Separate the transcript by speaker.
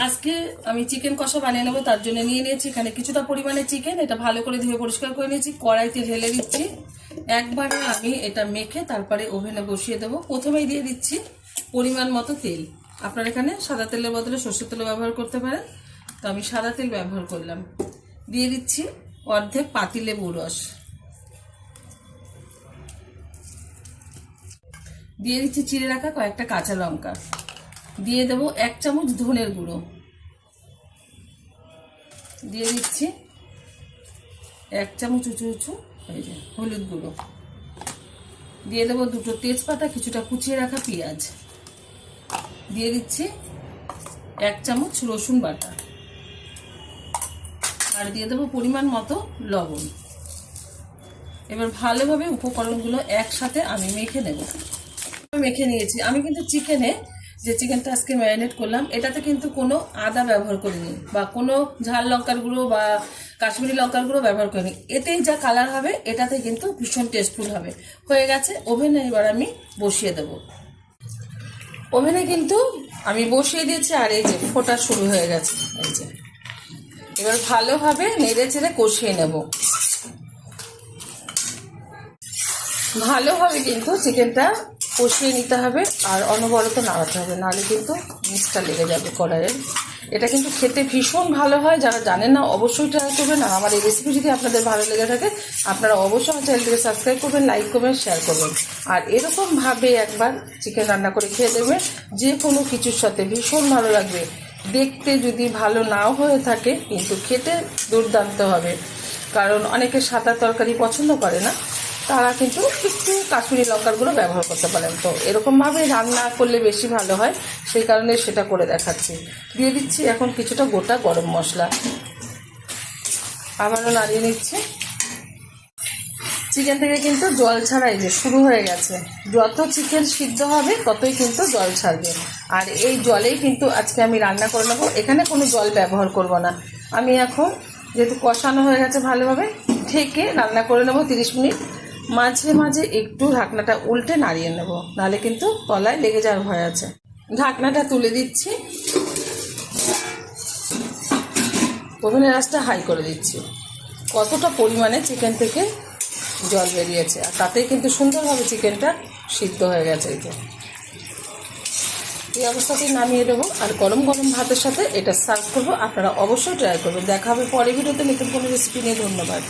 Speaker 1: আজকে আমি চিকেন কষা বানিয়ে নেবো, তার জন্য নিয়ে নিয়েছি এখানে কিছুটা পরিমাণে চিকেন। এটা ভালো করে ধুয়ে পরিষ্কার করে নিয়েছি, কড়াইতে ঢেলে দিচ্ছি। একবারে আমি এটা মেখে তারপরে ওভেনে বসিয়ে দেবো। প্রথমেই দিয়ে দিচ্ছি পরিমাণ মতো তেল। আপনারা এখানে সাদা তেলের বদলে সরষের তেল ব্যবহার করতে পারেন, তো আমি সাদা তেল ব্যবহার করলাম। দিয়ে দিচ্ছি অর্ধেক পাতিলেবুর রস, দিয়ে দিচ্ছি চিড়ে রাখা কয়েকটা কাঁচা লঙ্কা, দিয়ে দেবো 1 চামচ ধনের গুঁড়ো, দিয়ে দিচ্ছি 1 চামচ উঁচু উঁচু হলুদ গুঁড়ো, দিয়ে দেবো 2টো তেজপাতা, কিছুটা কুচিয়ে রাখা পেঁয়াজ, দিয়ে দিচ্ছি 1 চামচ রসুন বাটা, আর দিয়ে দেবো পরিমাণ মতো লবণ। এবার ভালোভাবে উপকরণগুলো একসাথে আমি মেখে নেব। মেখে নিয়েছি। আমি কিন্তু চিকেনে যে চিকেনটা আজকে ম্যারিনেট করলাম, এটাতে কিন্তু কোনো আদা ব্যবহার করিনি বা কোনো ঝাল লঙ্কার গুঁড়ো বা কাশ্মীরি লঙ্কার গুঁড়ো ব্যবহার করিনি। এতেই যা কালার হবে এটাতে কিন্তু ভীষণ টেস্টফুল হবে। হয়ে গেছে, ওভেনে এবার আমি বসিয়ে দেব। ওভেনে কিন্তু আমি বসিয়ে দিয়েছি, আর এই যে ফোটা শুরু হয়ে গেছে। এই যে এবার ভালোভাবে নেড়ে চেড়ে কষিয়ে নেব। ভালোভাবে কিন্তু চিকেনটা কষিয়ে নিতে হবে, আর অনবরত নাড়াতে হবে, নাহলে কিন্তু নিচটা লেগে যাবে কড়াইয়ের। এটা কিন্তু খেতে ভীষণ ভালো হয়। যারা জানেন না অবশ্যই ট্রাই করবেন। আর আমার এই রেসিপি যদি আপনাদের ভালো লেগে থাকে, আপনারা অবশ্যই আমার চ্যানেলটিকে সাবস্ক্রাইব করবেন, লাইক করবেন, শেয়ার করবেন। আর এরকমভাবে একবার চিকেন রান্না করে খেয়ে দেখবেন, যে কোনো কিছুর সাথে ভীষণ ভালো লাগবে। দেখতে যদি ভালো নাও হয়ে থাকে, কিন্তু খেতে দুর্দান্ত হবে। কারণ অনেকে সাদা তরকারি পছন্দ করে না, তারা কিন্তু একটু কাশ্মীরি লঙ্কার গুঁড়ো ব্যবহার করতে পারেন। তো এরকমভাবে রান্না করলে বেশি ভালো হয়, সেই কারণে সেটা করে দেখাচ্ছি। দিয়ে দিচ্ছি এখন কিছুটা গোটা গরম মশলা, আবারও নাড়িয়ে নিচ্ছি। চিকেন থেকে কিন্তু জল ছাড়া এই যে শুরু হয়ে গেছে। যত চিকেন সিদ্ধ হবে ততই কিন্তু জল ছাড়বে, আর এই জলেই কিন্তু আজকে আমি রান্না করে নেবো। এখানে কোনো জল ব্যবহার করব না। আমি এখন যেহেতু কষানো হয়ে গেছে, ভালোভাবে ঢেকে রান্না করে নেবো 30 মিনিট। মাঝে মাঝে একটু ঢাকনাটা উল্টে নাড়িয়ে নেব, নাহলে কিন্তু তলায় লেগে যাওয়ার ভয় আছে। ঢাকনাটা তুলে দিচ্ছি, ওভেনের আঁচটা হাই করে দিচ্ছি। কতটা পরিমাণে চিকেন থেকে জল বেরিয়েছে, আর তাতেই কিন্তু সুন্দরভাবে চিকেনটা সিদ্ধ হয়ে গেছে। এই অবস্থাতেই নামিয়ে দেবো, আর গরম গরম ভাতের সাথে এটা সার্ভ করবো। আপনারা অবশ্যই ট্রাই করবেন। দেখা হবে পরের ভিডিওতে নতুন কোনো রেসিপি নিয়ে। ধন্যবাদ।